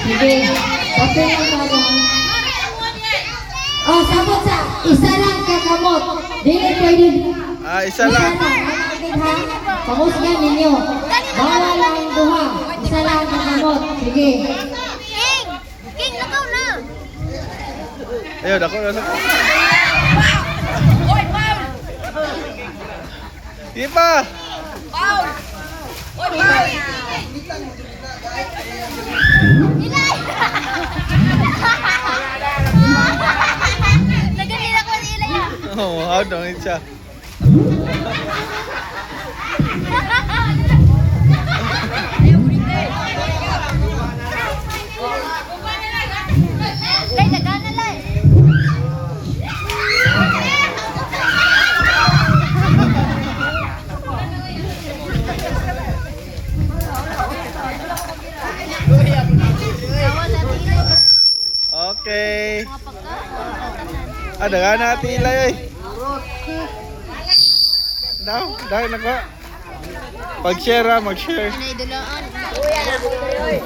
Sige. Pati ang parang. Oh, sabot sa isa lang kakamot. Dili pwede. Isa lang. Ha? Pangusgan ninyo. Bawal lang duha. Isa lang kakamot. Sige. King, lakaw na. Ayun, ako na sa... Oy, foul. Di pa! Foul. Oy, foul. Ilay. Naganila ko si Ilay. Oo, how dong siya. Lay, nagana lay. Okay. Ada na natin ilay ay. Dahil nako. Pag-share, mag-share. Nay dulaan. Eh,